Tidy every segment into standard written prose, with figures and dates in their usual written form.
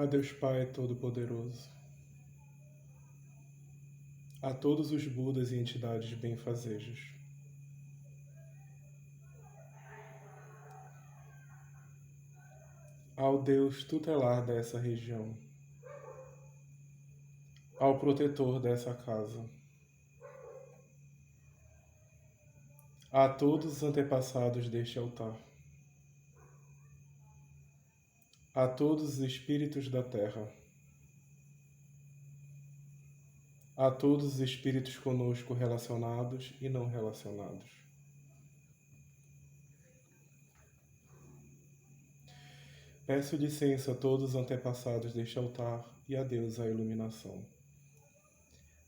Deus Pai Todo-Poderoso, a todos os Budas e entidades benfazejas, ao Deus tutelar dessa região, ao protetor dessa casa, a todos os antepassados deste altar, a todos os espíritos da terra, a todos os espíritos conosco relacionados e não relacionados. Peço licença a todos os antepassados deste altar e a Deus a iluminação.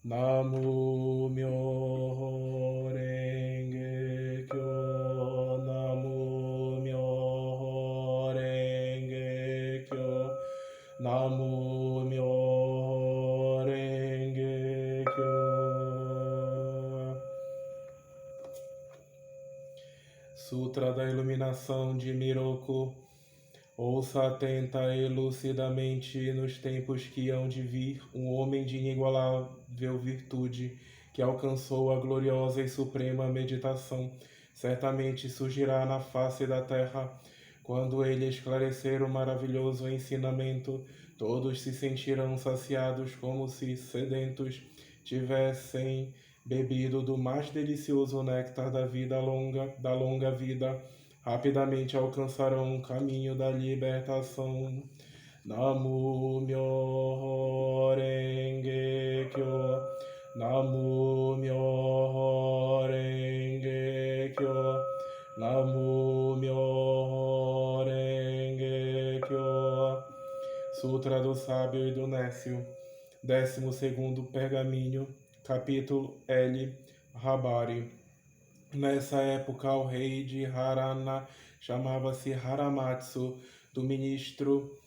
Namo Myoho Renge Kyo, Namo Myoho Renge Kyo, Namo Myoho Renge Kyo. Sutra da Iluminação de Miroku. Ouça atenta e lucidamente nos tempos que hão de vir um homem de inigualável virtude que alcançou a gloriosa e suprema meditação. Certamente surgirá na face da terra. Quando ele esclarecer o maravilhoso ensinamento, todos se sentirão saciados como se sedentos tivessem bebido do mais delicioso néctar da longa vida. Rapidamente alcançarão o caminho da libertação. Namo Myoho Renge Kyo, Namo Myoho Renge Kyo, Namo Myoho Renge Kyo. Sutra do Sábio e do Nécio, 12º pergaminho, capítulo L. Habari. Nessa época, o rei de Harana chamava-se Haramatsu. Do ministro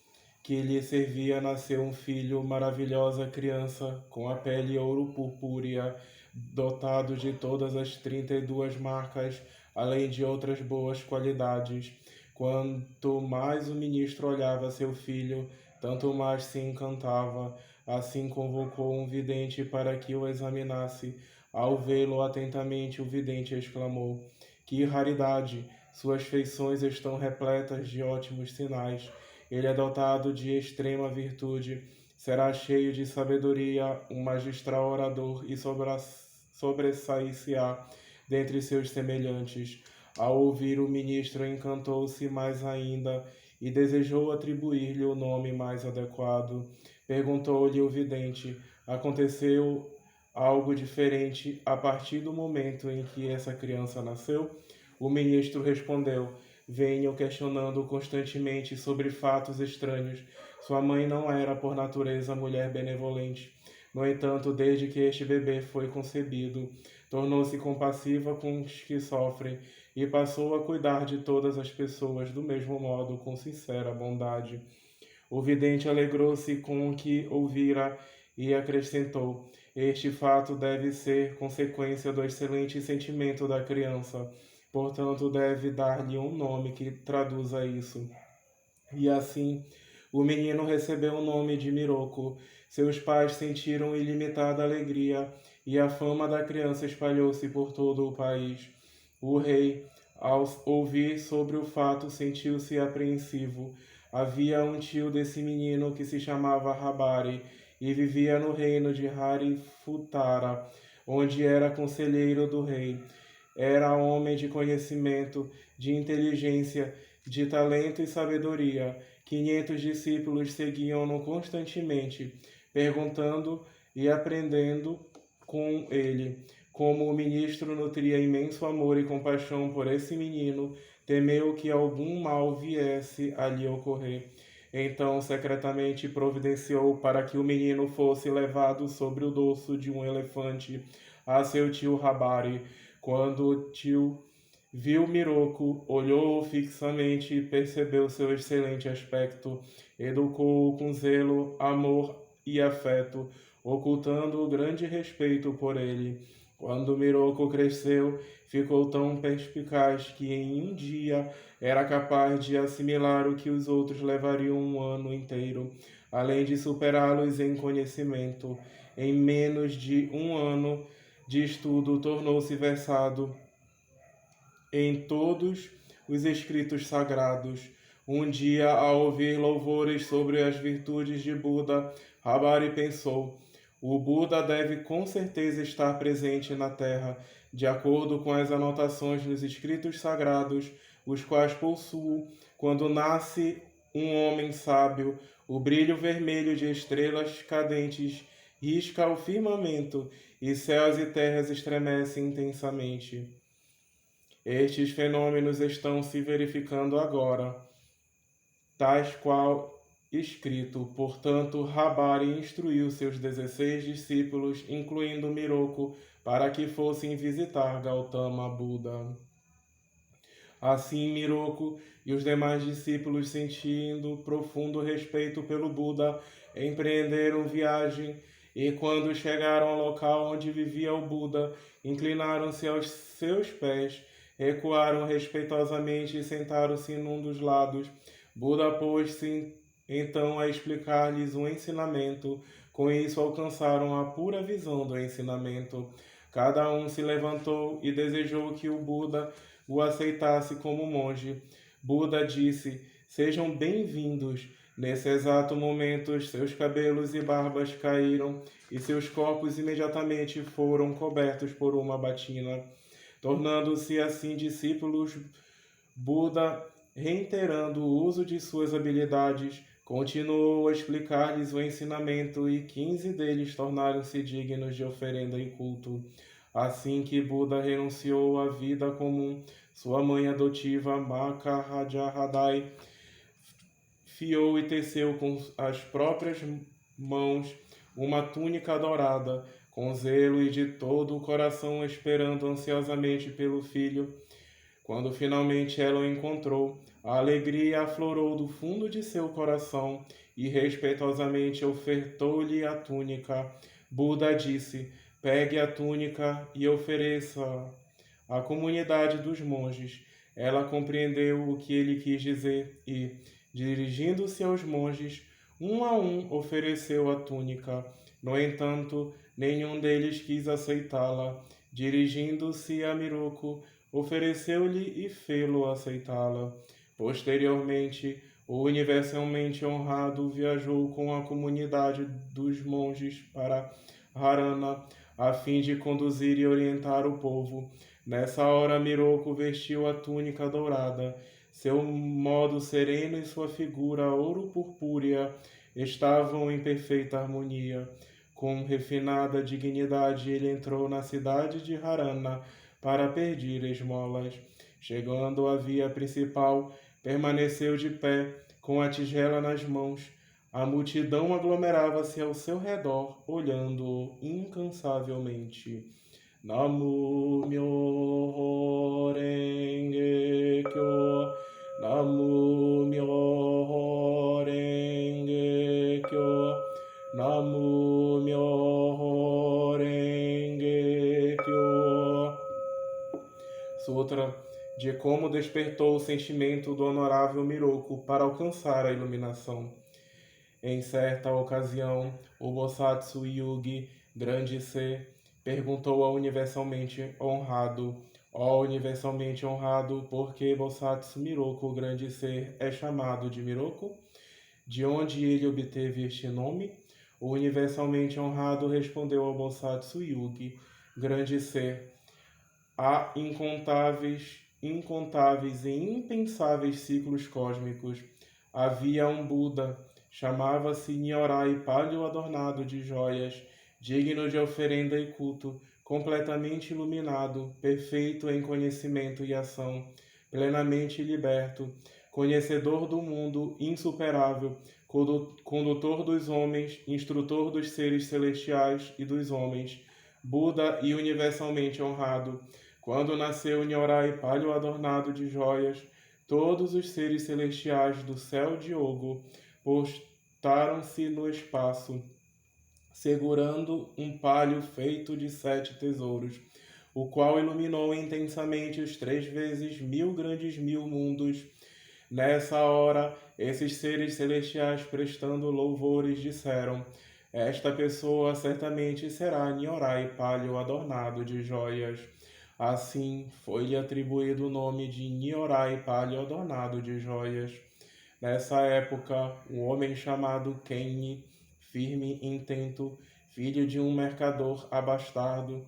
que lhe servia nasceu um filho, maravilhosa criança, com a pele ouro purpúrea, dotado de todas as 32 marcas, além de outras boas qualidades. Quanto mais o ministro olhava seu filho, tanto mais se encantava. Assim convocou um vidente para que o examinasse. Ao vê-lo atentamente, o vidente exclamou: "Que raridade! Suas feições estão repletas de ótimos sinais. Ele é dotado de extrema virtude. Será cheio de sabedoria, um magistral orador e sobressair-se-á dentre seus semelhantes." Ao ouvir o ministro, encantou-se mais ainda e desejou atribuir-lhe o nome mais adequado. Perguntou-lhe o vidente: "Aconteceu algo diferente a partir do momento em que essa criança nasceu?" O ministro respondeu: "Venho questionando constantemente sobre fatos estranhos. Sua mãe não era por natureza mulher benevolente. No entanto, desde que este bebê foi concebido, tornou-se compassiva com os que sofrem e passou a cuidar de todas as pessoas do mesmo modo, com sincera bondade." O vidente alegrou-se com o que ouvira e acrescentou: "Este fato deve ser consequência do excelente sentimento da criança. Portanto, deve dar-lhe um nome que traduza isso." E assim, o menino recebeu o nome de Miroku. Seus pais sentiram ilimitada alegria e a fama da criança espalhou-se por todo o país. O rei, ao ouvir sobre o fato, sentiu-se apreensivo. Havia um tio desse menino que se chamava Habari e vivia no reino de Harifutara, onde era conselheiro do rei. Era homem de conhecimento, de inteligência, de talento e sabedoria. 500 discípulos seguiam-no constantemente, perguntando e aprendendo com ele. Como o ministro nutria imenso amor e compaixão por esse menino, temeu que algum mal viesse a lhe ocorrer. Então, secretamente providenciou para que o menino fosse levado sobre o dorso de um elefante a seu tio Habari. Quando o tio viu Miroku, olhou-o fixamente e percebeu seu excelente aspecto. Educou-o com zelo, amor e afeto, ocultando o grande respeito por ele. Quando Miroku cresceu, ficou tão perspicaz que em um dia era capaz de assimilar o que os outros levariam um ano inteiro. além de superá-los em conhecimento. Em menos de um ano de estudo, tornou-se versado em todos os escritos sagrados. Um dia, ao ouvir louvores sobre as virtudes de Buda, Rabari pensou: o Buda deve com certeza estar presente na Terra, de acordo com as anotações nos escritos sagrados, os quais possuo. Quando nasce um homem sábio, o brilho vermelho de estrelas cadentes risca o firmamento, e céus e terras estremecem intensamente. Estes fenômenos estão se verificando agora, tais qual escrito. Portanto, Rabari instruiu seus 16 discípulos, incluindo Miroku, para que fossem visitar Gautama Buda. Assim, Miroku e os demais discípulos, sentindo profundo respeito pelo Buda, empreenderam viagem, e quando chegaram ao local onde vivia o Buda, inclinaram-se aos seus pés, recuaram respeitosamente e sentaram-se num dos lados. Buda pôs-se então a explicar-lhes um ensinamento. Com isso alcançaram a pura visão do ensinamento. Cada um se levantou e desejou que o Buda o aceitasse como monge. Buda disse: sejam bem-vindos. Nesse exato momento, seus cabelos e barbas caíram e seus corpos imediatamente foram cobertos por uma batina. Tornando-se assim discípulos, Buda, reiterando o uso de suas habilidades, continuou a explicar-lhes o ensinamento, e 15 deles tornaram-se dignos de oferenda e culto. Assim que Buda renunciou à vida comum, sua mãe adotiva, Makarajahadai, fiou e teceu com as próprias mãos uma túnica dourada, com zelo e de todo o coração, esperando ansiosamente pelo filho. Quando finalmente ela o encontrou, a alegria aflorou do fundo de seu coração e respeitosamente ofertou-lhe a túnica. Buda disse: pegue a túnica e ofereça à comunidade dos monges. Ela compreendeu o que ele quis dizer e, dirigindo-se aos monges, um a um ofereceu a túnica. No entanto, nenhum deles quis aceitá-la. Dirigindo-se a Miroku, ofereceu-lhe e fê-lo aceitá-la. Posteriormente, o universalmente honrado viajou com a comunidade dos monges para Harana, a fim de conduzir e orientar o povo. Nessa hora, Miroku vestiu a túnica dourada. Seu modo sereno e sua figura ouro-purpúrea estavam em perfeita harmonia. Com refinada dignidade, ele entrou na cidade de Harana para pedir esmolas. Chegando à via principal, permaneceu de pé, com a tigela nas mãos. A multidão aglomerava-se ao seu redor, olhando-o incansavelmente. Namu Myoho Renge Kyo, Namu Myoho Renge Kyo, Namu Myoho Renge Kyo. Sutra de como despertou o sentimento do honorável Miroku para alcançar a iluminação. Em certa ocasião, o Bosatsu Yugi, grande ser, perguntou ao universalmente honrado: ó universalmente honrado, por que Bosatsu Miroku, grande ser, é chamado de Miroku? De onde ele obteve este nome? O universalmente honrado respondeu ao Bosatsu Yugi: grande ser, há incontáveis e impensáveis ciclos cósmicos. Havia um Buda, chamava-se Nyorai, palio adornado de joias, digno de oferenda e culto, completamente iluminado, perfeito em conhecimento e ação, plenamente liberto, conhecedor do mundo, insuperável, condutor dos homens, instrutor dos seres celestiais e dos homens, Buda e universalmente honrado. Quando nasceu Nyorai, palio adornado de joias, todos os seres celestiais do céu de Ogo postaram-se no espaço, segurando um palio feito de 7 tesouros, o qual iluminou intensamente os 3 vezes 1000 grandes 1000 mundos. Nessa hora, esses seres celestiais, prestando louvores, disseram: esta pessoa certamente será Nyorai Palio adornado de joias. Assim, foi-lhe atribuído o nome de Nyorai Palio adornado de joias. Nessa época, um homem chamado Kenni, firme intento, filho de um mercador abastado,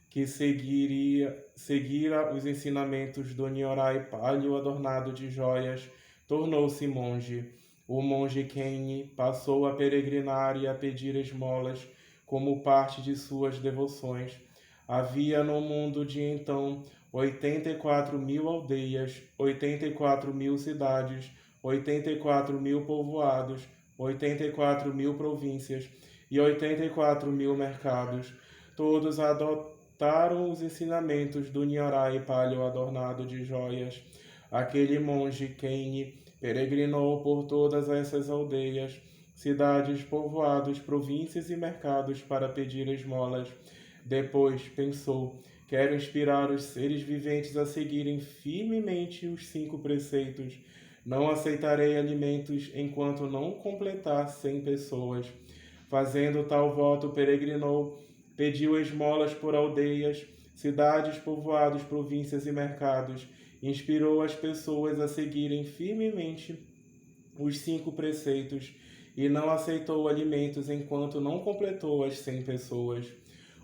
que seguira os ensinamentos do Nyorai Palio adornado de joias, tornou-se monge. O monge Kenni passou a peregrinar e a pedir esmolas como parte de suas devoções. Havia no mundo de então 84.000 aldeias, 84.000 cidades, 84.000 povoados, 84.000 províncias e 84.000 mercados. Todos adotaram os ensinamentos do Nyorai Palio adornado de joias. Aquele monge Kenni peregrinou por todas essas aldeias, cidades, povoados, províncias e mercados para pedir esmolas. Depois pensou: quero inspirar os seres viventes a seguirem firmemente os 5 preceitos. Não aceitarei alimentos enquanto não completar 100 pessoas. Fazendo tal voto, peregrinou, pediu esmolas por aldeias, cidades, povoados, províncias e mercados. Inspirou as pessoas a seguirem firmemente os 5 preceitos e não aceitou alimentos enquanto não completou as 100 pessoas.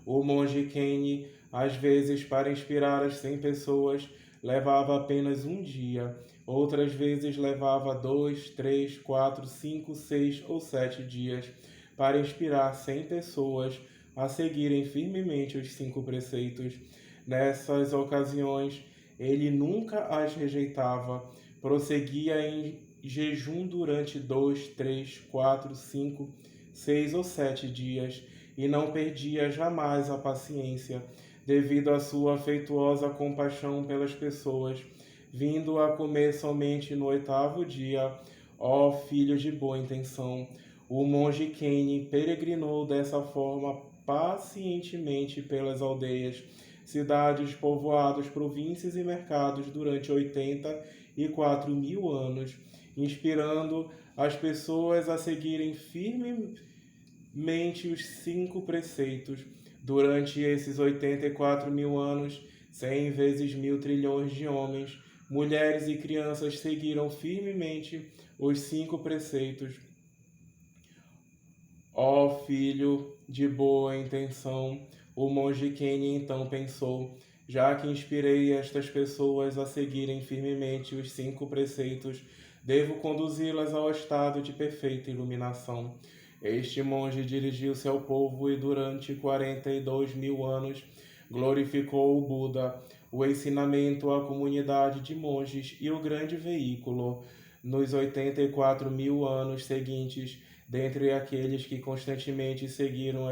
O monge Kenni, às vezes, para inspirar as 100 pessoas, levava apenas um dia. Outras vezes levava 2, 3, 4, 5, 6 ou 7 dias para inspirar 100 pessoas a seguirem firmemente os 5 preceitos. Nessas ocasiões, ele nunca as rejeitava, prosseguia em jejum durante 2, 3, 4, 5, 6 ou 7 dias e não perdia jamais a paciência, devido à sua afetuosa compaixão pelas pessoas, vindo a comer somente no 8º dia, ó filho de boa intenção. O monge Kenni peregrinou dessa forma pacientemente pelas aldeias, cidades, povoados, províncias e mercados durante 84.000 anos, inspirando as pessoas a seguirem firmemente os 5 preceitos. Durante esses 84.000 anos, 100 vezes 1.000 trilhões de homens, mulheres e crianças seguiram firmemente os 5 preceitos. Ó filho de boa intenção, o monge Kenni então pensou: já que inspirei estas pessoas a seguirem firmemente os 5 preceitos, devo conduzi-las ao estado de perfeita iluminação. Este monge dirigiu-se ao povo e durante 42.000 anos glorificou o Buda, o ensinamento, a comunidade de monges e o grande veículo. Nos 84.000 anos seguintes, dentre aqueles que constantemente seguiram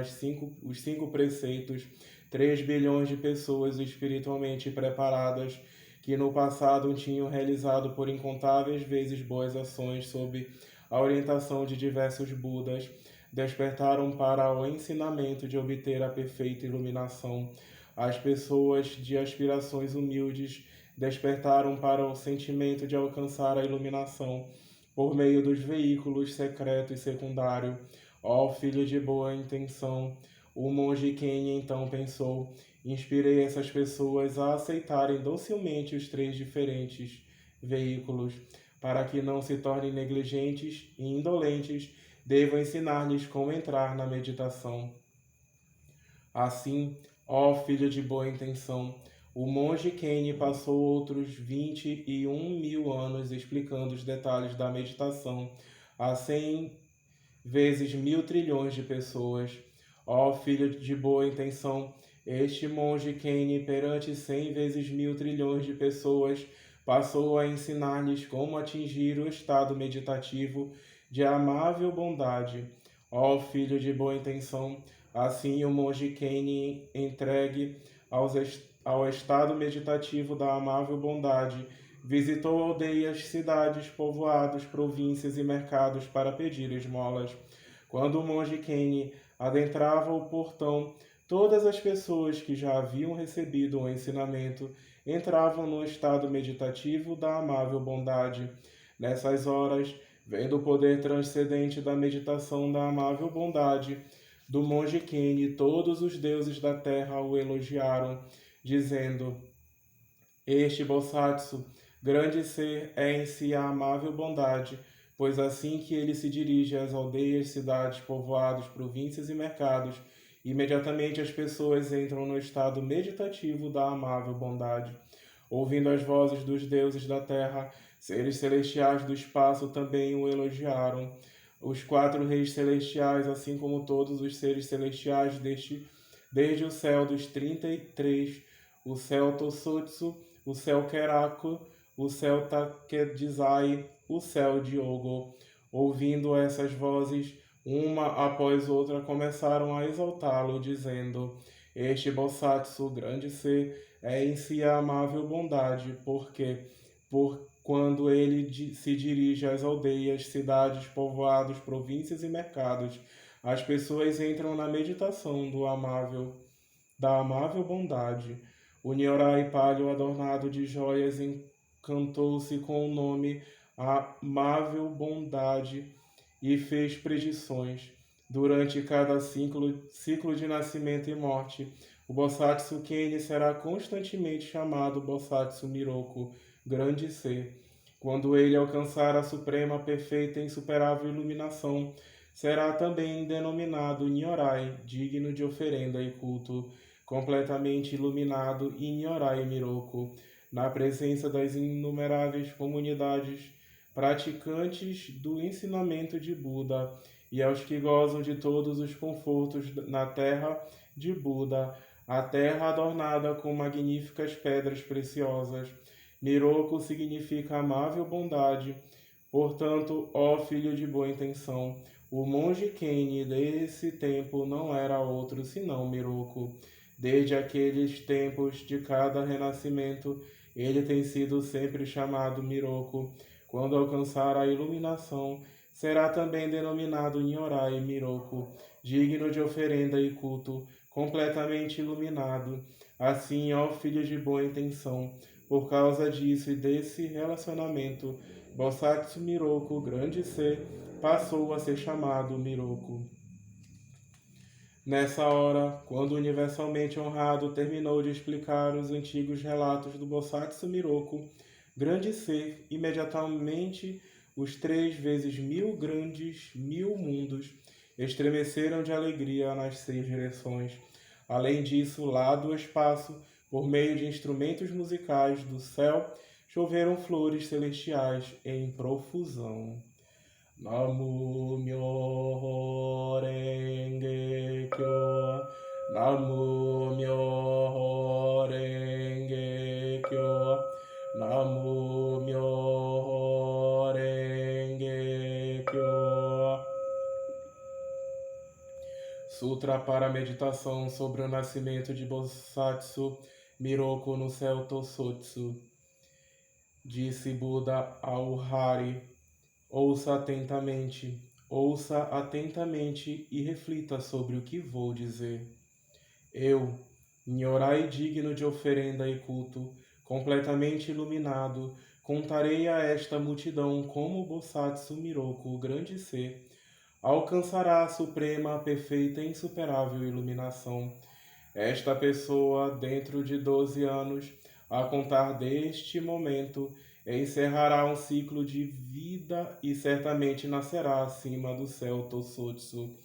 os 5 preceitos, 3 bilhões de pessoas espiritualmente preparadas, que no passado tinham realizado por incontáveis vezes boas ações sob a orientação de diversos Budas, despertaram para o ensinamento de obter a perfeita iluminação. As pessoas de aspirações humildes despertaram para o sentimento de alcançar a iluminação por meio dos veículos secreto e secundário. Ó filho de boa intenção, o monge Kenni então pensou: inspirei essas pessoas a aceitarem docilmente os 3 diferentes veículos. Para que não se tornem negligentes e indolentes, devo ensinar-lhes como entrar na meditação. Assim, ó filho de boa intenção, o monge Kenni passou outros 21.000 anos explicando os detalhes da meditação a 100 vezes 1.000 trilhões de pessoas. Ó filho de boa intenção, este monge Kenni, perante 100 vezes 1.000 trilhões de pessoas, passou a ensinar-lhes como atingir o estado meditativo de amável bondade. Ó filho de boa intenção, assim o monge Kenni, entregue ao estado meditativo da amável bondade, visitou aldeias, cidades, povoados, províncias e mercados para pedir esmolas. Quando o monge Kenni adentrava o portão, todas as pessoas que já haviam recebido o ensinamento entravam no estado meditativo da amável bondade. Nessas horas, vendo o poder transcendente da meditação da amável bondade do monge Keni, todos os deuses da terra o elogiaram, dizendo: Este Bosatsu, grande ser, é em si a amável bondade, pois assim que ele se dirige às aldeias, cidades, povoados, províncias e mercados, imediatamente as pessoas entram no estado meditativo da amável bondade. Ouvindo as vozes dos deuses da terra, seres celestiais do espaço também o elogiaram. Os quatro reis celestiais, assim como todos os seres celestiais desde o céu dos 33, o céu Tossotsu, o céu Keraku, o céu Takedizai, o céu Diogo. Ouvindo essas vozes, uma após outra começaram a exaltá-lo, dizendo: Este Bosatsu, grande ser, é em si a amável bondade, porque, quando ele se dirige às aldeias, cidades, povoados, províncias e mercados, as pessoas entram na meditação da amável bondade. O Nyorai Palio, adornado de joias, encantou-se com o nome Amável Bondade e fez predições. Durante cada ciclo de nascimento e morte, o Bosatsu Keni será constantemente chamado Bosatsu Miroku, grande ser. Quando ele alcançar a suprema, perfeita e insuperável iluminação, será também denominado Nyorai, digno de oferenda e culto, completamente iluminado e Nyorai Miroku, na presença das inumeráveis comunidades praticantes do ensinamento de Buda e aos que gozam de todos os confortos na terra de Buda, a terra adornada com magníficas pedras preciosas. Miroku significa amável bondade. Portanto, ó filho de boa intenção, o monge Keni desse tempo não era outro senão Miroku. Desde aqueles tempos de cada renascimento, ele tem sido sempre chamado Miroku. Quando alcançar a iluminação, será também denominado Nyorai Miroku, digno de oferenda e culto, completamente iluminado. Assim, ó filho de boa intenção, por causa disso e desse relacionamento, Bosatsu Miroku, grande ser, passou a ser chamado Miroku. Nessa hora, quando o universalmente honrado terminou de explicar os antigos relatos do Bosatsu Miroku, grande ser, imediatamente os 3 vezes 1000 grandes 1000 mundos estremeceram de alegria nas 6 direções. Além disso, lá do espaço, por meio de instrumentos musicais do céu, choveram flores celestiais em profusão. Namu Myoho Renge Kyo, Namu Myoho Renge Kyo, Namu Myoho Renge Kyo. Sutra para a meditação sobre o nascimento de Bosatsu Miroku no céu Tossotsu. Disse Buda ao Hari: ouça atentamente e reflita sobre o que vou dizer. Eu, Nyorai digno de oferenda e culto, completamente iluminado, contarei a esta multidão como Bosatsu Miroku, o grande ser, alcançará a suprema, perfeita e insuperável iluminação. Esta pessoa, dentro de 12 anos, a contar deste momento, encerrará um ciclo de vida e certamente nascerá acima do céu Tossotsu.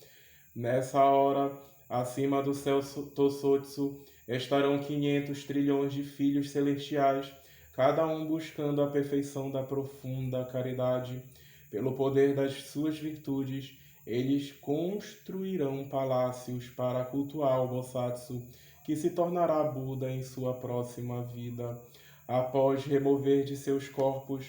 Nessa hora, acima do céu Tossotsu, estarão 500 trilhões de filhos celestiais, cada um buscando a perfeição da profunda caridade. Pelo poder das suas virtudes, eles construirão palácios para cultuar o Bosatsu, que se tornará Buda em sua próxima vida. Após remover de seus corpos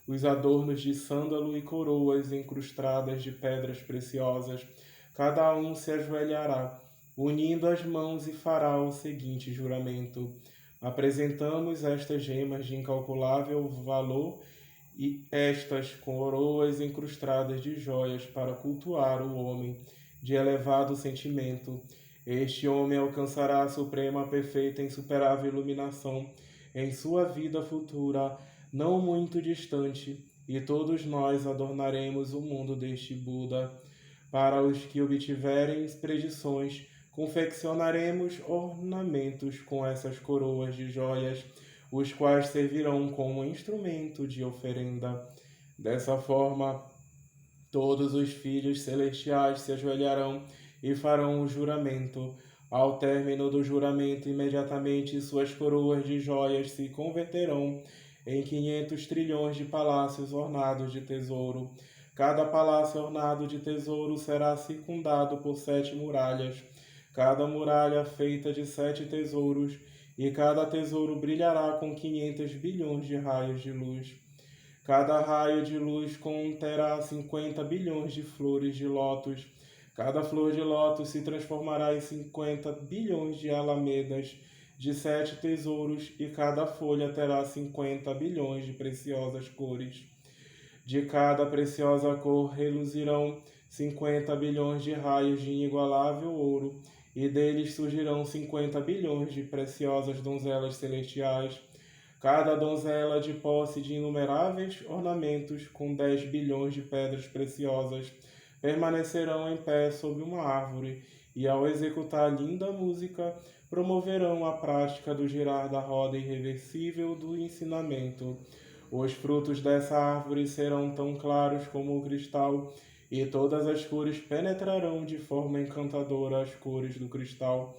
os adornos de sândalo e coroas incrustadas de pedras preciosas, cada um se ajoelhará, unindo as mãos, e fará o seguinte juramento: apresentamos estas gemas de incalculável valor e estas coroas incrustadas de joias para cultuar o homem de elevado sentimento. Este homem alcançará a suprema, perfeita e insuperável iluminação em sua vida futura, não muito distante, e todos nós adornaremos o mundo deste Buda. Para os que obtiverem predições, confeccionaremos ornamentos com essas coroas de joias, os quais servirão como instrumento de oferenda. Dessa forma, todos os filhos celestiais se ajoelharão e farão o juramento. Ao término do juramento, imediatamente suas coroas de joias se converterão em 500 trilhões de palácios ornados de tesouro. Cada palácio ornado de tesouro será circundado por 7 muralhas, cada muralha feita de 7 tesouros, e cada tesouro brilhará com 500 bilhões de raios de luz. Cada raio de luz conterá 50 bilhões de flores de lótus. Cada flor de lótus se transformará em 50 bilhões de alamedas de 7 tesouros, e cada folha terá 50 bilhões de preciosas cores. De cada preciosa cor reluzirão 50 bilhões de raios de inigualável ouro, e deles surgirão 50 bilhões de preciosas donzelas celestiais. Cada donzela de posse de inumeráveis ornamentos com 10 bilhões de pedras preciosas permanecerão em pé sob uma árvore, e ao executar linda música, promoverão a prática do girar da roda irreversível do ensinamento. Os frutos dessa árvore serão tão claros como o cristal, e todas as cores penetrarão de forma encantadora as cores do cristal.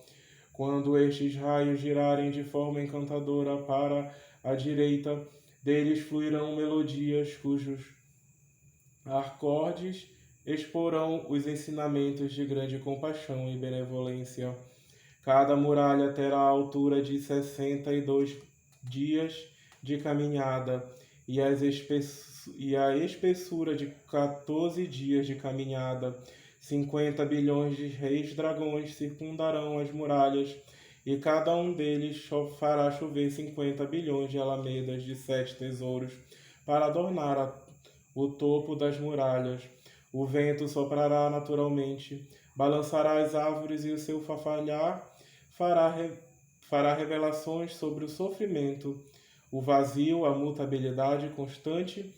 Quando estes raios girarem de forma encantadora para a direita, deles fluirão melodias cujos acordes exporão os ensinamentos de grande compaixão e benevolência. Cada muralha terá a altura de 62 dias de caminhada e a espessura de 14 dias de caminhada. 50 bilhões de reis dragões circundarão as muralhas, e cada um deles fará chover 50 bilhões de alamedas de 7 tesouros para adornar o topo das muralhas. O vento soprará naturalmente, balançará as árvores, e o seu farfalhar fará revelações sobre o sofrimento, o vazio, a mutabilidade constante,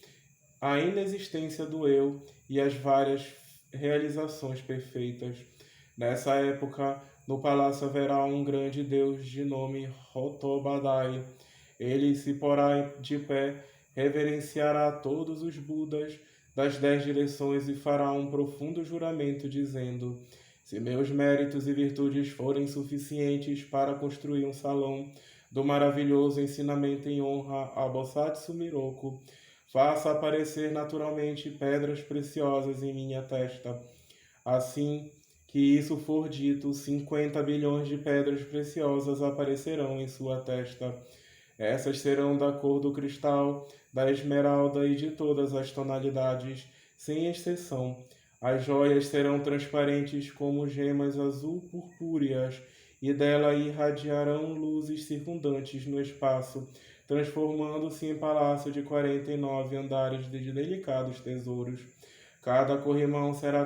a inexistência do eu e as várias realizações perfeitas. Nessa época, no palácio haverá um grande deus de nome Hotobadai. Ele se porá de pé, reverenciará todos os Budas das 10 direções e fará um profundo juramento, dizendo: se meus méritos e virtudes forem suficientes para construir um salão do maravilhoso ensinamento em honra a Bosatsu Miroku, faça aparecer naturalmente pedras preciosas em minha testa. Assim que isso for dito, 50 bilhões de pedras preciosas aparecerão em sua testa. Essas serão da cor do cristal, da esmeralda e de todas as tonalidades, sem exceção. As joias serão transparentes como gemas azul-purpúreas, e dela irradiarão luzes circundantes no espaço, transformando-se em palácio de 49 andares de delicados tesouros. Cada corrimão será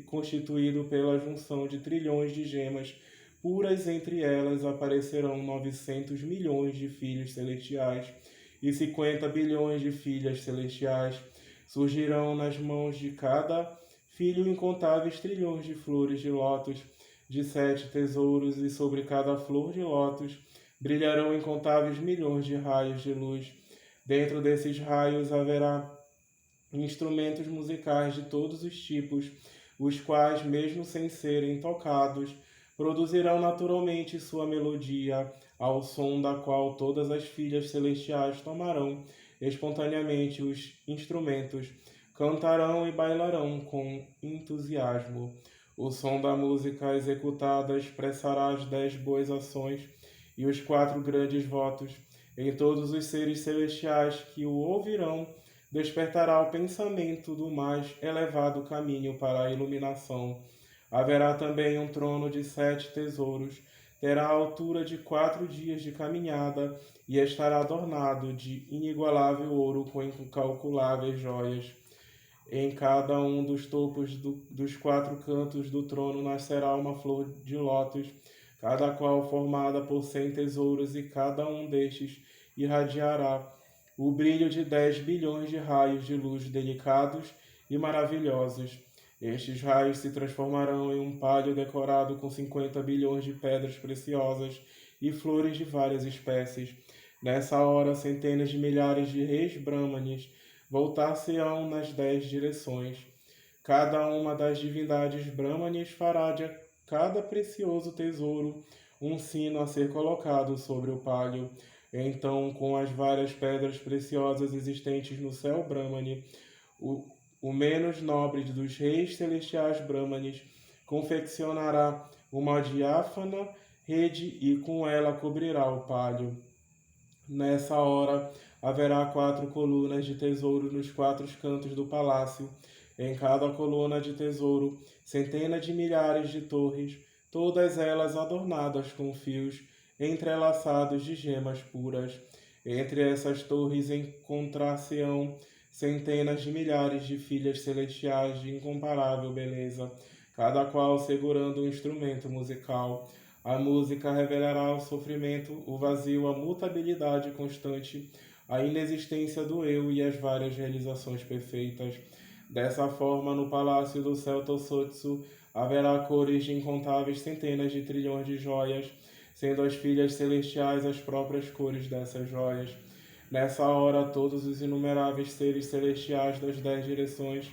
constituído pela junção de trilhões de gemas puras. Entre elas aparecerão 900 milhões de filhos celestiais e 50 bilhões de filhas celestiais. Surgirão nas mãos de cada filho incontáveis trilhões de flores de lótus de 7 tesouros, e sobre cada flor de lótus brilharão incontáveis milhões de raios de luz. Dentro desses raios haverá instrumentos musicais de todos os tipos, os quais, mesmo sem serem tocados, produzirão naturalmente sua melodia, ao som da qual todas as filhas celestiais tomarão espontaneamente os instrumentos, cantarão e bailarão com entusiasmo. O som da música executada expressará as 10 boas ações e os 4 grandes votos. Em todos os seres celestiais que o ouvirão, despertará o pensamento do mais elevado caminho para a iluminação. Haverá também um trono de 7 tesouros, terá a altura de 4 dias de caminhada e estará adornado de inigualável ouro com incalculáveis joias. Em cada um dos topos dos 4 cantos do trono nascerá uma flor de lótus, cada qual formada por 100 tesouros, e cada um destes irradiará o brilho de 10 bilhões de raios de luz delicados e maravilhosos. Estes raios se transformarão em um palio decorado com 50 bilhões de pedras preciosas e flores de várias espécies. Nessa hora, centenas de milhares de reis brahmanes voltar-se-ão nas 10 direções. Cada uma das divindades brahmanes fará de cada precioso tesouro um sino a ser colocado sobre o palio. Então, com as várias pedras preciosas existentes no céu brahmane, o menos nobre dos reis celestiais brahmanes confeccionará uma diáfana rede e com ela cobrirá o palio. Nessa hora haverá 4 colunas de tesouro nos 4 cantos do palácio. Em cada coluna de tesouro, centenas de milhares de torres, todas elas adornadas com fios entrelaçados de gemas puras. Entre essas torres encontrar-se-ão centenas de milhares de filhas celestiais de incomparável beleza, cada qual segurando um instrumento musical. A música revelará o sofrimento, o vazio, a mutabilidade constante, a inexistência do eu e as várias realizações perfeitas. Dessa forma, no palácio do céu Tossotsu, haverá cores de incontáveis centenas de trilhões de joias, sendo as filhas celestiais as próprias cores dessas joias. Nessa hora, todos os inumeráveis seres celestiais das 10 direções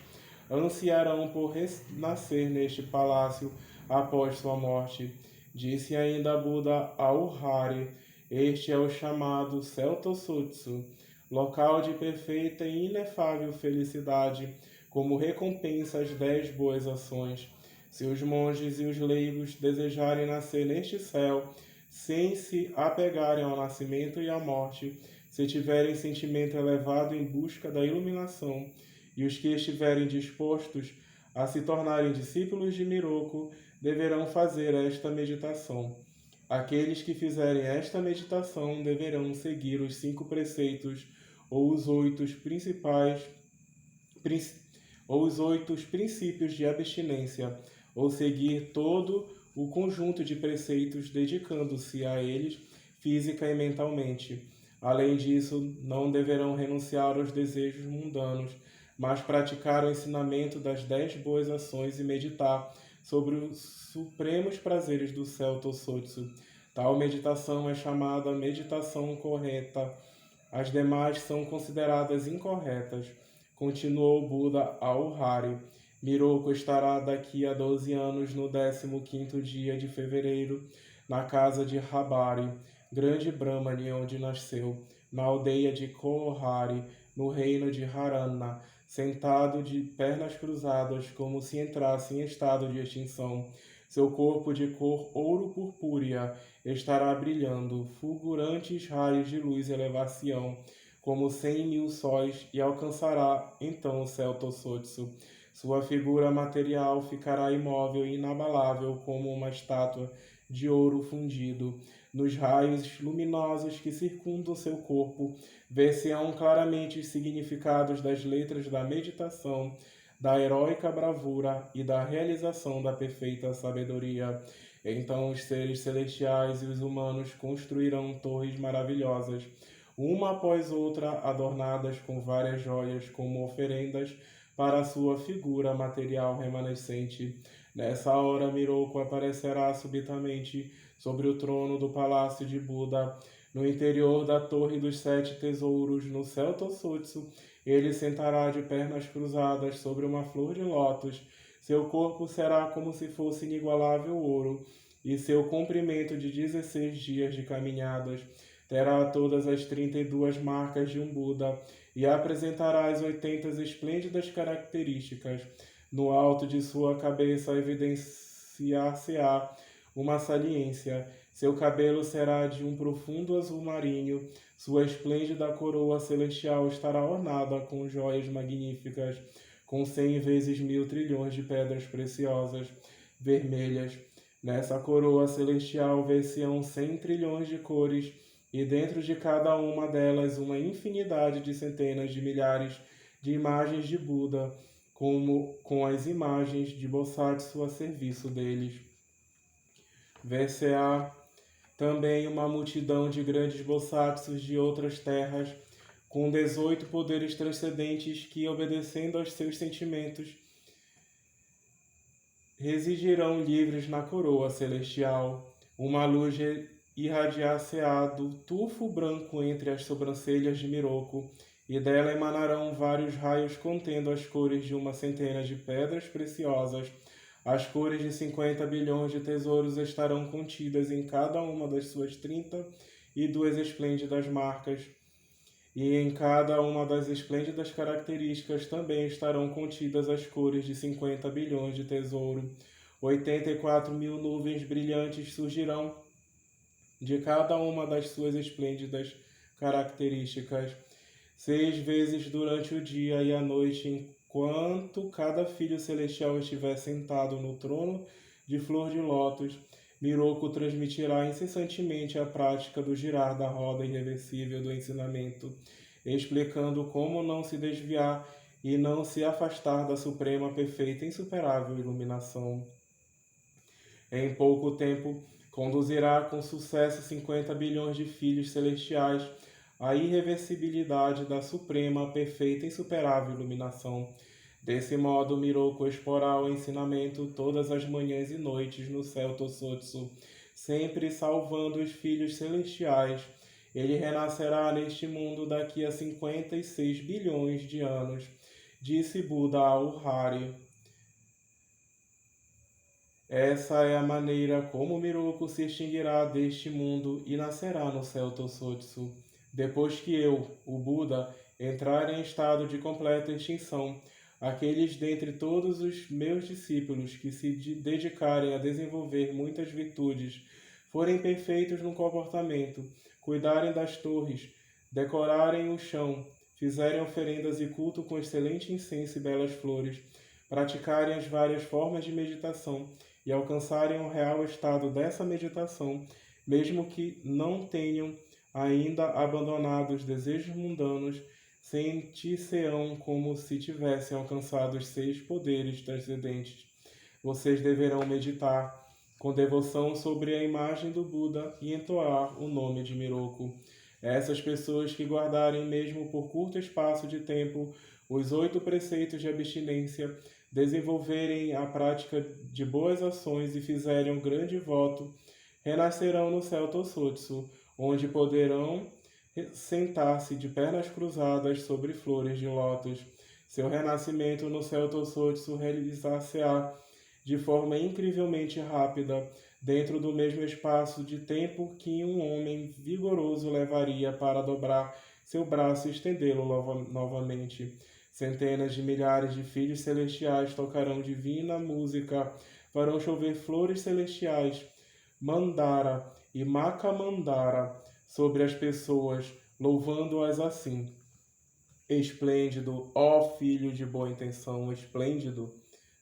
ansiarão por renascer neste palácio após sua morte. Disse ainda Buda ao Hari: este é o chamado Céu Tossutsu, local de perfeita e inefável felicidade, como recompensa às 10 boas ações. Se os monges e os leigos desejarem nascer neste céu, sem se apegarem ao nascimento e à morte, se tiverem sentimento elevado em busca da iluminação, e os que estiverem dispostos a se tornarem discípulos de Miroku, deverão fazer esta meditação. Aqueles que fizerem esta meditação deverão seguir os 5 preceitos ou os 8 princípios de abstinência, ou seguir todo o conjunto de preceitos dedicando-se a eles física e mentalmente. Além disso, não deverão renunciar aos desejos mundanos, mas praticar o ensinamento das 10 boas ações e meditar sobre os supremos prazeres do céu Tossotsu. Tal meditação é chamada meditação correta. As demais são consideradas incorretas. Continuou Buda ao Hari: Miroku estará daqui a 12 anos no 15º dia de fevereiro, na casa de Rabari, grande Brahmane onde nasceu, na aldeia de Kohari, no reino de Harana, sentado de pernas cruzadas como se entrasse em estado de extinção. Seu corpo de cor ouro purpúrea estará brilhando, fulgurantes raios de luz elevar-se-ão como 100.000 sóis e alcançará então o céu Tossotsu. Sua figura material ficará imóvel e inabalável como uma estátua de ouro fundido. Nos raios luminosos que circundam seu corpo, ver-se-ão claramente os significados das letras da meditação, da heróica bravura e da realização da perfeita sabedoria. Então os seres celestiais e os humanos construirão torres maravilhosas, uma após outra adornadas com várias joias como oferendas para a sua figura material remanescente. Nessa hora, Miroku aparecerá subitamente sobre o trono do palácio de Buda, no interior da Torre dos 7 Tesouros, no céu Tossutsu. Ele sentará de pernas cruzadas sobre uma flor de lótus. Seu corpo será como se fosse inigualável ouro, e seu comprimento de 16 dias de caminhadas terá todas as 32 marcas de um Buda, e apresentará as 80 esplêndidas características. No alto de sua cabeça evidenciar-se-á uma saliência. Seu cabelo será de um profundo azul marinho. Sua esplêndida coroa celestial estará ornada com joias magníficas, com 100 vezes 1.000 trilhões de pedras preciosas, vermelhas. Nessa coroa celestial ver-se-ão 100 trilhões de cores, e dentro de cada uma delas uma infinidade de centenas de milhares de imagens de Buda, como com as imagens de Bosatsu a serviço deles. Ver-se-á também uma multidão de grandes Bosatsus de outras terras, com 18 poderes transcendentes que, obedecendo aos seus sentimentos, residirão livres na coroa celestial. Uma luz irradiar-se-á do tufo branco entre as sobrancelhas de Miroco, e dela emanarão vários raios contendo as cores de uma centena de pedras preciosas. As cores de 50 bilhões de tesouros estarão contidas em cada uma das suas 32 esplêndidas marcas, e em cada uma das esplêndidas características também estarão contidas as cores de 50 bilhões de tesouro. 84 mil nuvens brilhantes surgirão de cada uma das suas esplêndidas características, 6 vezes durante o dia e a noite, enquanto cada filho celestial estiver sentado no trono de flor de lótus. Miroco transmitirá incessantemente a prática do girar da roda irreversível do ensinamento, explicando como não se desviar e não se afastar da suprema, perfeita e insuperável iluminação. Em pouco tempo, conduzirá com sucesso 50 bilhões de filhos celestiais à irreversibilidade da suprema, perfeita e insuperável iluminação. Desse modo, Miroco exporá o ensinamento todas as manhãs e noites no céu Tossotsu, sempre salvando os filhos celestiais. Ele renascerá neste mundo daqui a 56 bilhões de anos, disse Buda ao Hari. Essa é a maneira como Miroco se extinguirá deste mundo e nascerá no céu Tossotsu. Depois que eu, o Buda, entrar em estado de completa extinção, aqueles dentre todos os meus discípulos que se dedicarem a desenvolver muitas virtudes, forem perfeitos no comportamento, cuidarem das torres, decorarem o chão, fizerem oferendas e culto com excelente incenso e belas flores, praticarem as várias formas de meditação e alcançarem o real estado dessa meditação, mesmo que não tenham ainda abandonado os desejos mundanos, sentir-se-ão como se tivessem alcançado os 6 poderes transcendentes. Vocês deverão meditar com devoção sobre a imagem do Buda e entoar o nome de Miroco. Essas pessoas que guardarem, mesmo por curto espaço de tempo, os 8 preceitos de abstinência, desenvolverem a prática de boas ações e fizerem um grande voto, renascerão no céu Tossotsu, onde poderão sentar-se de pernas cruzadas sobre flores de lótus. Seu renascimento no céu Tossotsu realizar-se-á de forma incrivelmente rápida, dentro do mesmo espaço de tempo que um homem vigoroso levaria para dobrar seu braço e estendê-lo novamente. Centenas de milhares de filhos celestiais tocarão divina música, farão chover flores celestiais, Mandara e Makamandara, sobre as pessoas, louvando-as assim. Esplêndido, ó filho de boa intenção, esplêndido!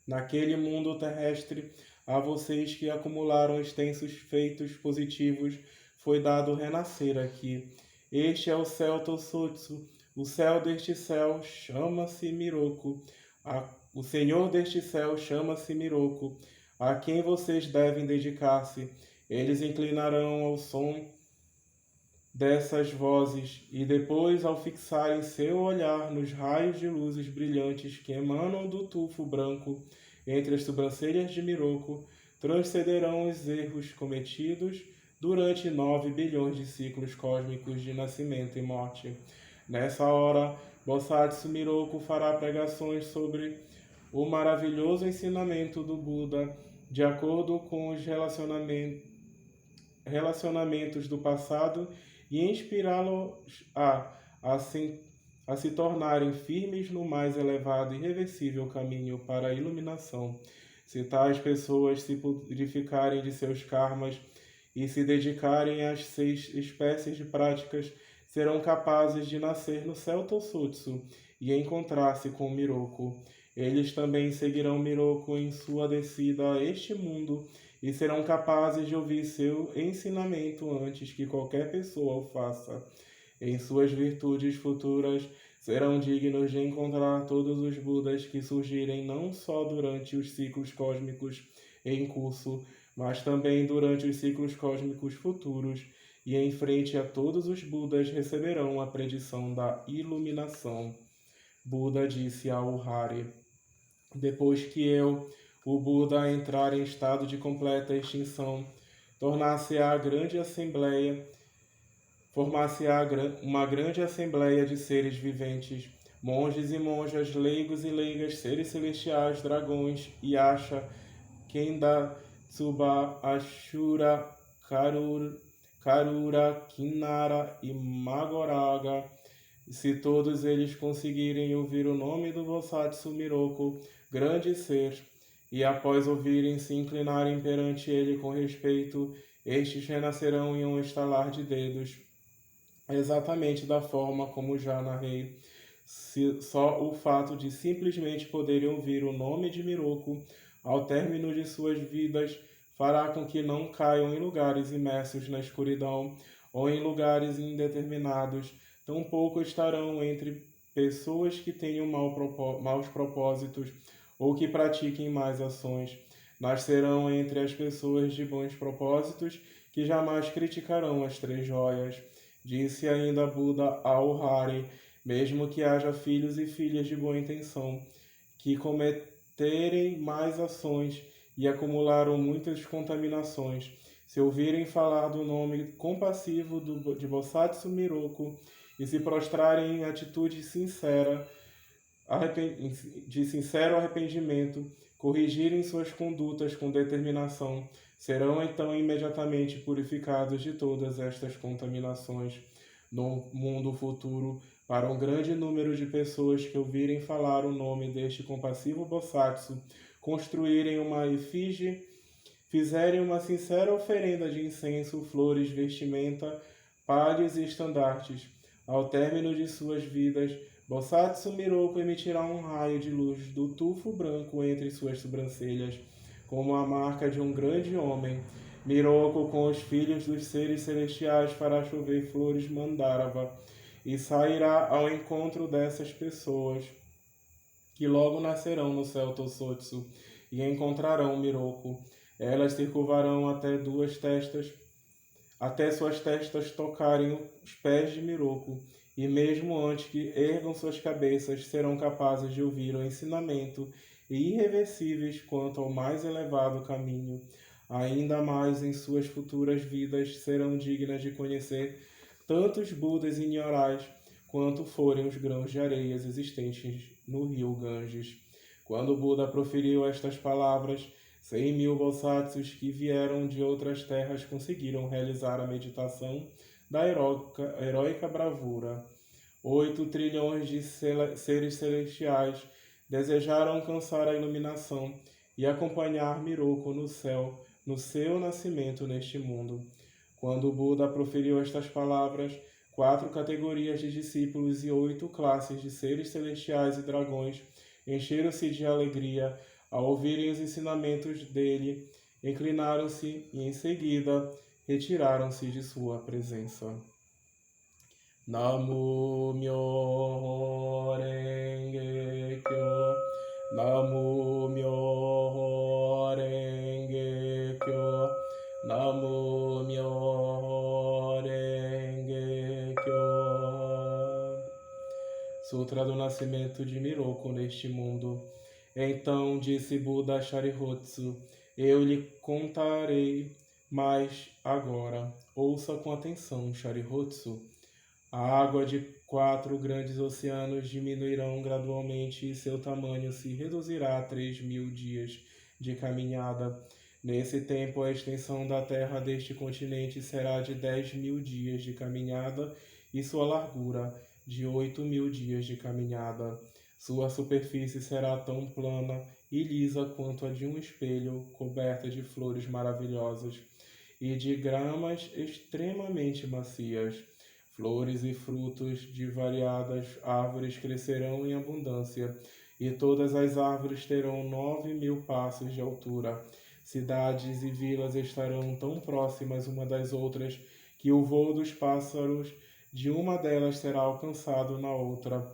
Naquele mundo terrestre, a vocês que acumularam extensos feitos positivos, foi dado renascer aqui. Este é o céu Tossotsu. O céu deste céu chama-se Miroco. O Senhor deste céu chama-se Miroco, a quem vocês devem dedicar-se. Eles inclinarão ao som dessas vozes, e depois, ao fixarem seu olhar nos raios de luzes brilhantes que emanam do tufo branco entre as sobrancelhas de Miroco, transcenderão os erros cometidos durante 9 bilhões de ciclos cósmicos de nascimento e morte. Nessa hora, Bosatsu Miroco fará pregações sobre o maravilhoso ensinamento do Buda, de acordo com os relacionamentos do passado, e inspirá-los a se tornarem firmes no mais elevado e irreversível caminho para a iluminação. Se tais pessoas se purificarem de seus karmas e se dedicarem às 6 espécies de práticas, serão capazes de nascer no céu Tossotsu e encontrar-se com Miroco. Eles também seguirão Miroco em sua descida a este mundo e serão capazes de ouvir seu ensinamento antes que qualquer pessoa o faça. Em suas virtudes futuras, serão dignos de encontrar todos os Budas que surgirem não só durante os ciclos cósmicos em curso, mas também durante os ciclos cósmicos futuros, e em frente a todos os Budas receberão a predição da iluminação. Buda disse ao Hari: depois que eu, o Buda, entrar em estado de completa extinção, tornar-se-á grande assembleia, formar-se-á uma grande assembleia de seres viventes, monges e monjas, leigos e leigas, seres celestiais, dragões, Yasha, Kenda, Tsuba, Ashura, Karura, Kinara e Magoraga. Se todos eles conseguirem ouvir o nome do Bosatsu Miroku, grande ser, e após ouvirem se inclinarem perante ele com respeito, estes renascerão em um estalar de dedos, exatamente da forma como já narrei. Só o fato de simplesmente poderem ouvir o nome de Miroku ao término de suas vidas fará com que não caiam em lugares imersos na escuridão ou em lugares indeterminados. Tampouco estarão entre pessoas que tenham maus propósitos ou que pratiquem más ações. Nascerão entre as pessoas de bons propósitos que jamais criticarão as três joias. Disse ainda Buda ao Hari: mesmo que haja filhos e filhas de boa intenção, que cometerem mais ações e acumularam muitas contaminações, se ouvirem falar do nome compassivo de Bosatsu Miroku e se prostrarem em atitude sincera, de sincero arrependimento, corrigirem suas condutas com determinação, serão então imediatamente purificados de todas estas contaminações. No mundo futuro, para um grande número de pessoas que ouvirem falar o nome deste compassivo Bosatsu, construírem uma efígie, fizerem uma sincera oferenda de incenso, flores, vestimenta, palhos e estandartes. Ao término de suas vidas, Bosatsu Miroku emitirá um raio de luz do tufo branco entre suas sobrancelhas, como a marca de um grande homem. Miroku, com os filhos dos seres celestiais, fará chover flores Mandarava e sairá ao encontro dessas pessoas, que logo nascerão no céu Tosotsu e encontrarão Miroku. Elas se curvarão até suas testas tocarem os pés de Miroku, e mesmo antes que ergam suas cabeças, serão capazes de ouvir o ensinamento e irreversíveis quanto ao mais elevado caminho. Ainda mais em suas futuras vidas serão dignas de conhecer tantos Budas e Nyorais quanto forem os grãos de areias existentes no rio Ganges. Quando Buda proferiu estas palavras, 100.000 Bosatsus que vieram de outras terras conseguiram realizar a meditação da heróica bravura. 8 trilhões de seres celestiais desejaram alcançar a iluminação e acompanhar Miroku no céu, no seu nascimento neste mundo. Quando Buda proferiu estas palavras, 4 categorias de discípulos e 8 classes de seres celestiais e dragões encheram-se de alegria ao ouvirem os ensinamentos dele, inclinaram-se e, em seguida, retiraram-se de sua presença. Namo Myoho Renge Kyo, Namo Myoho Renge Kyo, Namo Myoho Renge Kyo. Sutra do Nascimento de Miroku neste mundo. Então disse Buda a Sharihatsu: eu lhe contarei, mas agora ouça com atenção, Sharihatsu. A água de 4 grandes oceanos diminuirão gradualmente e seu tamanho se reduzirá a 3.000 dias de caminhada. Nesse tempo, a extensão da terra deste continente será de 10.000 dias de caminhada e sua largura de 8.000 dias de caminhada. Sua superfície será tão plana e lisa quanto a de um espelho, coberta de flores maravilhosas e de gramas extremamente macias. Flores e frutos de variadas árvores crescerão em abundância, e todas as árvores terão 9.000 passos de altura. Cidades e vilas estarão tão próximas uma das outras que o voo dos pássaros de uma delas será alcançado na outra.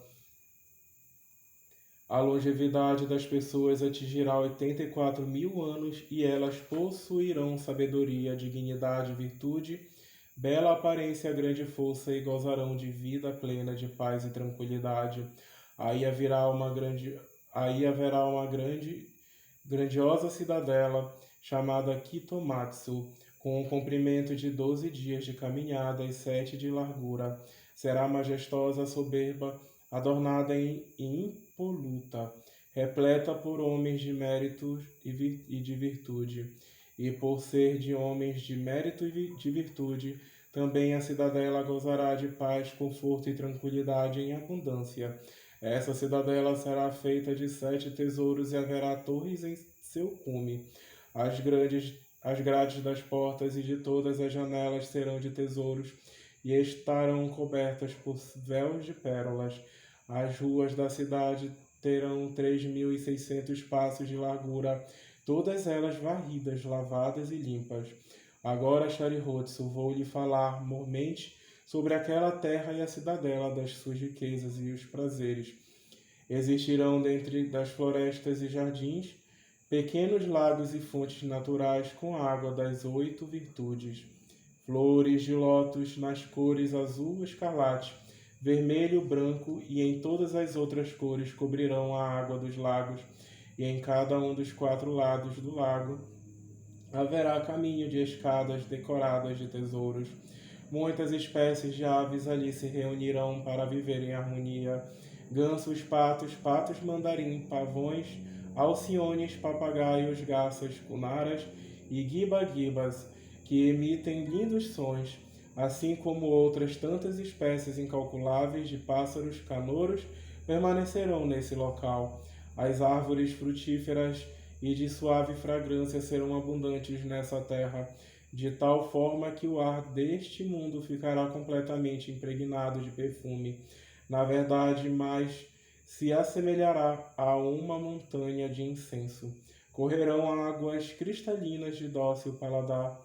A longevidade das pessoas atingirá 84.000 anos e elas possuirão sabedoria, dignidade, virtude, bela aparência, grande força, e gozarão de vida plena, de paz e tranquilidade. Aí haverá uma grande, aí haverá uma grandiosa cidadela chamada Kitomatsu, com um comprimento de 12 dias de caminhada e 7 de largura. Será majestosa, soberba, adornada e impoluta, repleta por homens de mérito e de virtude. E por ser de homens de mérito e de virtude, também a cidadela gozará de paz, conforto e tranquilidade em abundância. Essa cidadela será feita de 7 tesouros e haverá torres em seu cume. As grades das portas e de todas as janelas serão de tesouros e estarão cobertas por véus de pérolas. As ruas da cidade terão 3.600 passos de largura, todas elas varridas, lavadas e limpas. Agora, Charihotsu, vou lhe falar mormente sobre aquela terra e a cidadela, das suas riquezas e os prazeres. Existirão dentre das florestas e jardins pequenos lagos e fontes naturais com água das 8 virtudes. Flores de lótus nas cores azul, escarlate, vermelho, branco e em todas as outras cores cobrirão a água dos lagos, e em cada um dos 4 lados do lago haverá caminho de escadas decoradas de tesouros. Muitas espécies de aves ali se reunirão para viver em harmonia. Gansos, patos mandarim, pavões, alciones, papagaios, garças, cunaras e guiba-guibas, que emitem lindos sons, assim como outras tantas espécies incalculáveis de pássaros canouros permanecerão nesse local. As árvores frutíferas e de suave fragrância serão abundantes nessa terra, de tal forma que o ar deste mundo ficará completamente impregnado de perfume. Na verdade, mais se assemelhará a uma montanha de incenso. Correrão águas cristalinas de dócil paladar,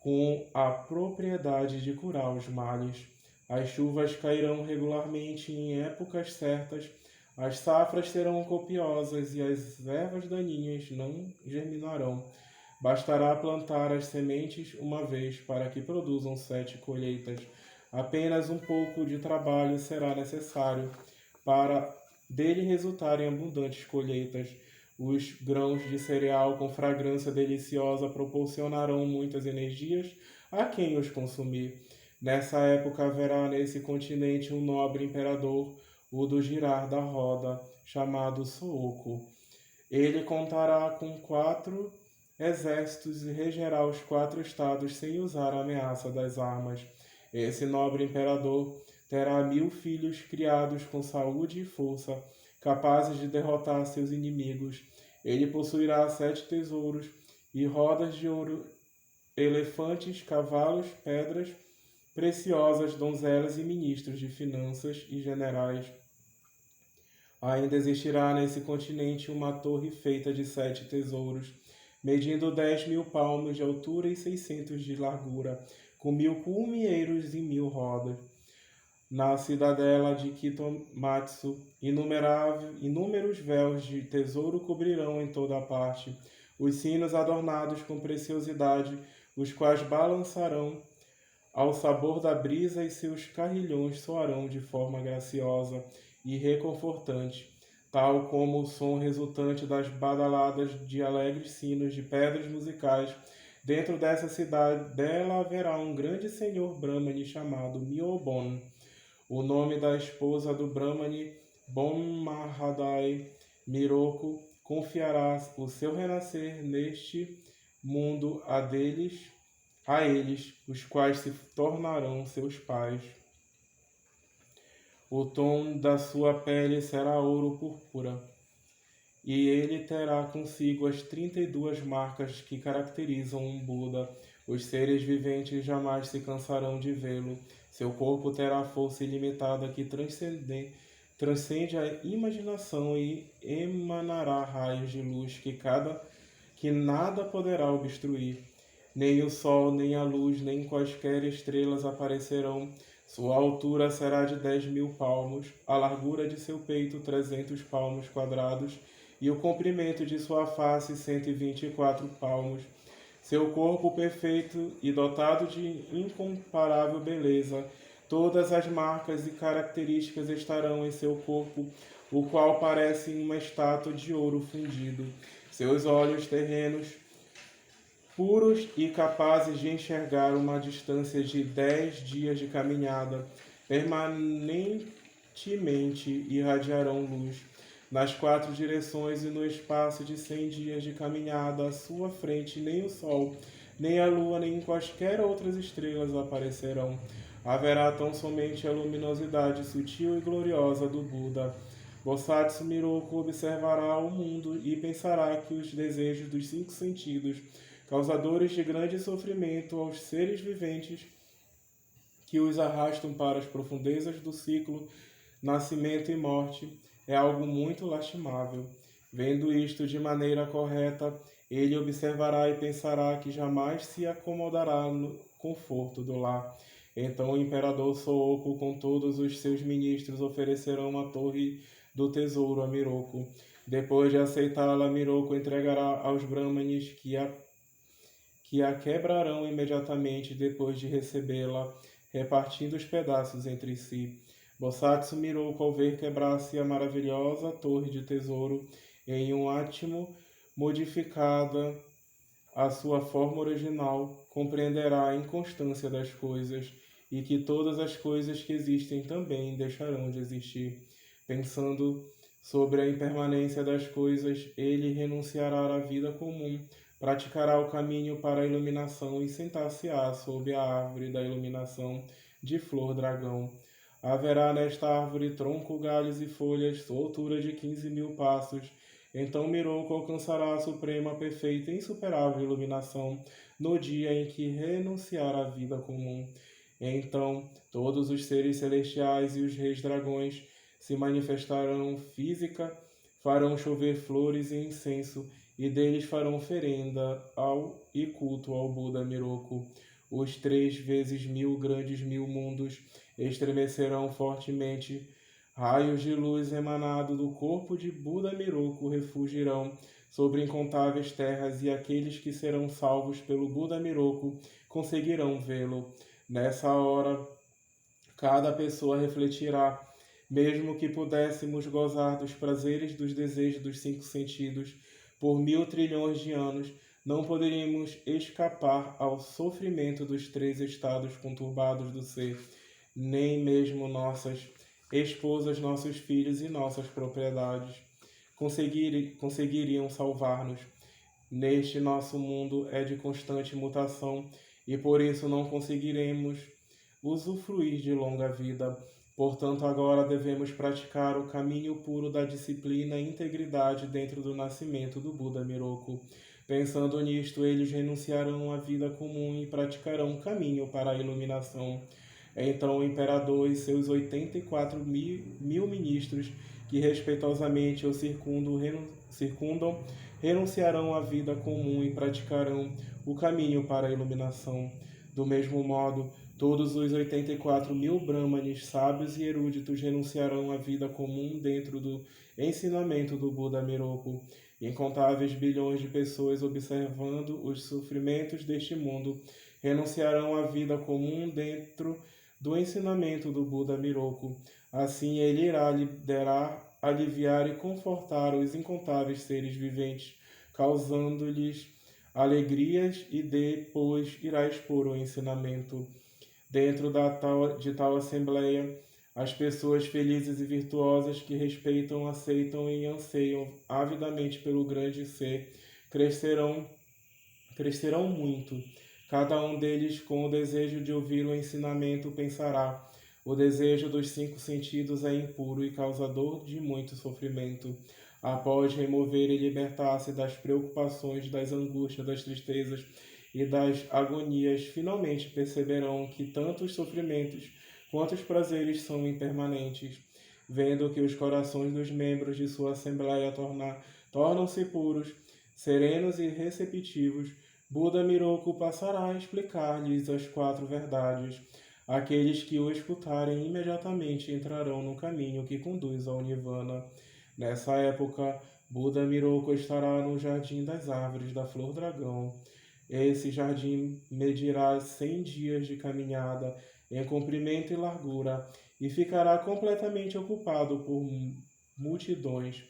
com a propriedade de curar os males. As chuvas cairão regularmente em épocas certas, as safras serão copiosas e as ervas daninhas não germinarão. Bastará plantar as sementes uma vez para que produzam 7 colheitas. Apenas um pouco de trabalho será necessário para dele resultarem abundantes colheitas. Os grãos de cereal com fragrância deliciosa proporcionarão muitas energias a quem os consumir. Nessa época haverá nesse continente um nobre imperador, o do girar da roda, chamado Sooko. Ele contará com 4 exércitos e regerá os 4 estados sem usar a ameaça das armas. Esse nobre imperador terá 1000 filhos criados com saúde e força, capazes de derrotar seus inimigos. Ele possuirá 7 tesouros e rodas de ouro, elefantes, cavalos, pedras preciosas, donzelas e ministros de finanças e generais. Ainda existirá nesse continente uma torre feita de 7 tesouros, medindo 10.000 palmos de altura e 600 de largura, com 1000 culmieiros e 1000 rodas. Na cidadela de Kitomatsu, inúmeros véus de tesouro cobrirão em toda a parte os sinos adornados com preciosidade, os quais balançarão ao sabor da brisa e seus carrilhões soarão de forma graciosa e reconfortante, tal como o som resultante das badaladas de alegres sinos de pedras musicais. Dentro dessa cidade dela haverá um grande senhor Brahmani chamado Myobon. O nome da esposa do Brahmani, Bon Mahadai Miroko, confiará o seu renascer neste mundo a eles, os quais se tornarão seus pais. O tom da sua pele será ouro púrpura, e ele terá consigo as 32 marcas que caracterizam um Buda. Os seres viventes jamais se cansarão de vê-lo. Seu corpo terá força ilimitada que transcende a imaginação e emanará raios de luz que nada poderá obstruir. Nem o sol, nem a luz, nem quaisquer estrelas aparecerão. Sua altura será de 10.000 palmos, a largura de seu peito 300 palmos quadrados e o comprimento de sua face 124 palmos. Seu corpo perfeito e dotado de incomparável beleza, todas as marcas e características estarão em seu corpo, o qual parece uma estátua de ouro fundido. Seus olhos terrenos, puros e capazes de enxergar uma distância de 10 dias de caminhada, permanentemente irradiarão luz nas quatro direções e no espaço de 100 dias de caminhada à sua frente nem o sol, nem a lua, nem quaisquer outras estrelas aparecerão. Haverá tão somente a luminosidade sutil e gloriosa do Buda. Bosatsu Miroku observará o mundo e pensará que os desejos dos cinco sentidos, causadores de grande sofrimento aos seres viventes, que os arrastam para as profundezas do ciclo nascimento e morte, é algo muito lastimável. Vendo isto de maneira correta, ele observará e pensará que jamais se acomodará no conforto do lar. Então o imperador Sooko com todos os seus ministros oferecerão a torre do tesouro a Miroku. Depois de aceitá-la, Miroku entregará aos Brahmanes que a quebrarão imediatamente depois de recebê-la, repartindo os pedaços entre si. Bosatsu Miroku, ao ver quebrar-se a maravilhosa torre de tesouro em um átimo modificada a sua forma original, compreenderá a inconstância das coisas e que todas as coisas que existem também deixarão de existir. Pensando sobre a impermanência das coisas, ele renunciará à vida comum, praticará o caminho para a iluminação e sentar-se-á sob a árvore da iluminação de flor dragão. Haverá nesta árvore tronco, galhos e folhas, sua altura de 15.000 passos. Então Miroku alcançará a suprema, perfeita e insuperável iluminação no dia em que renunciar à vida comum. Então todos os seres celestiais e os reis dragões se manifestarão física, farão chover flores e incenso, e deles farão oferenda e culto ao Buda Miroku. Os 3 × 1000 grandes mil mundos estremecerão fortemente. Raios de luz emanados do corpo de Buda Miroku refugirão sobre incontáveis terras, e aqueles que serão salvos pelo Buda Miroku conseguirão vê-lo. Nessa hora, cada pessoa refletirá: mesmo que pudéssemos gozar dos prazeres dos desejos dos cinco sentidos por 1.000 trilhões de anos, não poderíamos escapar ao sofrimento dos 3 estados conturbados do ser, nem mesmo nossas esposas, nossos filhos e nossas propriedades conseguiriam salvar-nos. Neste nosso mundo é de constante mutação e por isso não conseguiremos usufruir de longa vida. Portanto, agora devemos praticar o caminho puro da disciplina e integridade dentro do nascimento do Buda Miroku. Pensando nisto, eles renunciarão à vida comum e praticarão o caminho para a iluminação. Então o imperador e seus 84.000 ministros, que respeitosamente o circundam, renunciarão à vida comum e praticarão o caminho para a iluminação. Do mesmo modo, todos os 84.000 brahmanes, sábios e eruditos renunciarão à vida comum dentro do ensinamento do Buda Miroku. Incontáveis bilhões de pessoas observando os sofrimentos deste mundo renunciarão à vida comum dentro do ensinamento do Buda Miroku. Assim ele irá liderar, aliviar e confortar os incontáveis seres viventes, causando-lhes alegrias, e depois irá expor o ensinamento. Dentro de tal assembleia, as pessoas felizes e virtuosas que respeitam, aceitam e anseiam avidamente pelo grande ser crescerão muito. Cada um deles, com o desejo de ouvir o ensinamento, pensará: o desejo dos cinco sentidos é impuro e causador de muito sofrimento. Após remover e libertar-se das preocupações, das angústias, das tristezas e das agonias, finalmente perceberão que tanto os sofrimentos quanto os prazeres são impermanentes. Vendo que os corações dos membros de sua assembleia tornam-se puros, serenos e receptivos, Buda Miroku passará a explicar-lhes as 4 verdades. Aqueles que o escutarem imediatamente entrarão no caminho que conduz ao Nirvana. Nessa época, Buda Miroku estará no jardim das árvores da flor dragão. Esse jardim medirá 100 dias de caminhada em comprimento e largura e ficará completamente ocupado por multidões.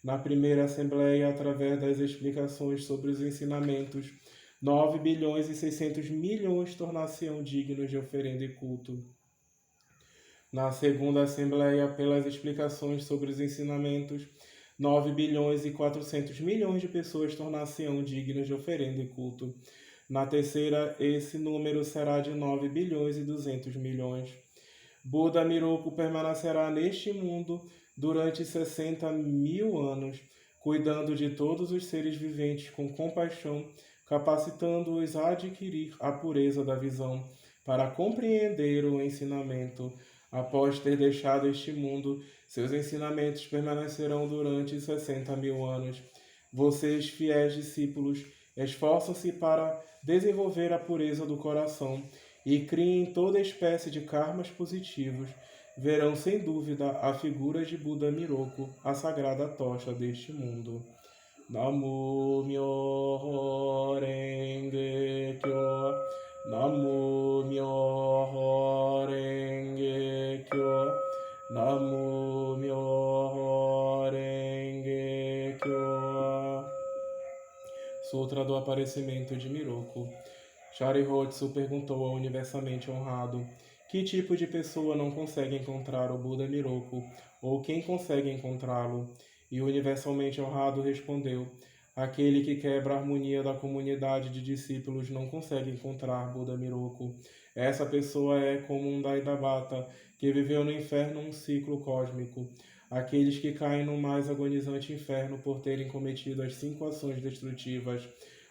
Na primeira assembleia, através das explicações sobre os ensinamentos, 9 bilhões e 600 milhões tornar-se-ão dignos de oferenda e culto. Na segunda assembleia, pelas explicações sobre os ensinamentos, 9 bilhões e 400 milhões de pessoas tornar-se-ão dignas de oferenda e culto. Na terceira, esse número será de 9 bilhões e 200 milhões. Buda Miroku permanecerá neste mundo durante 60 mil anos, cuidando de todos os seres viventes com compaixão, capacitando-os a adquirir a pureza da visão, para compreender o ensinamento. Após ter deixado este mundo, seus ensinamentos permanecerão durante 60 mil anos. Vocês, fiéis discípulos, esforçam-se para desenvolver a pureza do coração e criem toda espécie de karmas positivos. Verão sem dúvida a figura de Buda Miroku, a sagrada tocha deste mundo. Namo Myoho Renge Kyo. Namo Myoho Renge Kyo. Namo Myoho Renge Kyo. Sutra do Aparecimento de Miroku. Shariotsu perguntou ao universalmente honrado: que tipo de pessoa não consegue encontrar o Buda Miroku, ou quem consegue encontrá-lo? E o universalmente honrado respondeu: aquele que quebra a harmonia da comunidade de discípulos não consegue encontrar Buda Miroku. Essa pessoa é como um Daidabata, que viveu no inferno um ciclo cósmico. Aqueles que caem no mais agonizante inferno por terem cometido as 5 ações destrutivas,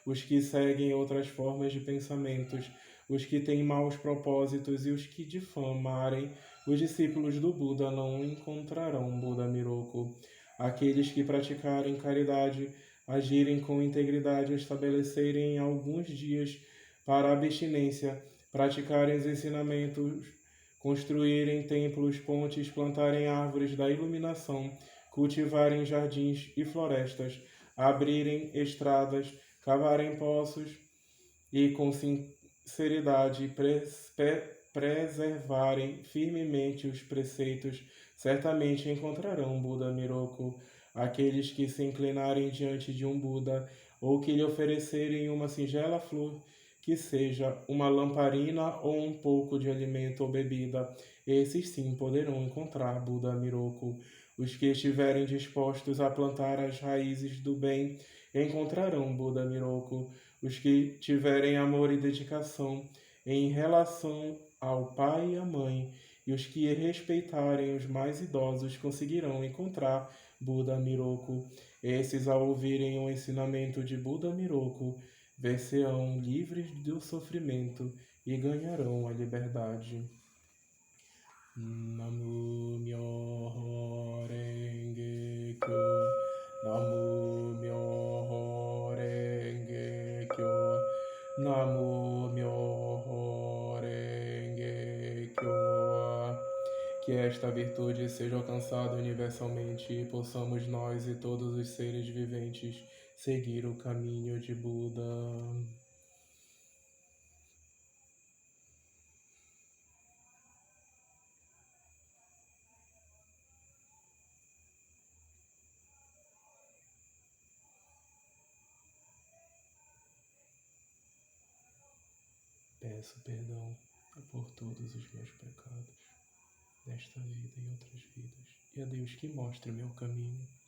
os que seguem outras formas de pensamentos, os que têm maus propósitos e os que difamarem os discípulos do Buda não encontrarão Buda Miroku. Aqueles que praticarem caridade, agirem com integridade, estabelecerem alguns dias para a abstinência, praticarem os ensinamentos, construírem templos, pontes, plantarem árvores da iluminação, cultivarem jardins e florestas, abrirem estradas, cavarem poços e com sinceridade preservarem firmemente os preceitos, certamente encontrarão Buda Miroku. Aqueles que se inclinarem diante de um Buda ou que lhe oferecerem uma singela flor, que seja uma lamparina ou um pouco de alimento ou bebida, esses sim poderão encontrar Buda Miroku. Os que estiverem dispostos a plantar as raízes do bem encontrarão Buda Miroku. Os que tiverem amor e dedicação em relação ao pai e à mãe, e os que respeitarem os mais idosos conseguirão encontrar Buda Miroku. Esses, ao ouvirem o ensinamento de Buda Miroku, ver-se-ão livres do sofrimento e ganharão a liberdade. Namo Myoho Renge Kyo. Namo Myoho Renge Kyo. Namo Myoho Renge Kyo. Que esta virtude seja alcançada universalmente e possamos nós e todos os seres viventes seguir o caminho de Buda. Peço perdão por todos os meus pecados, desta vida e outras vidas, e a Deus que mostre o meu caminho.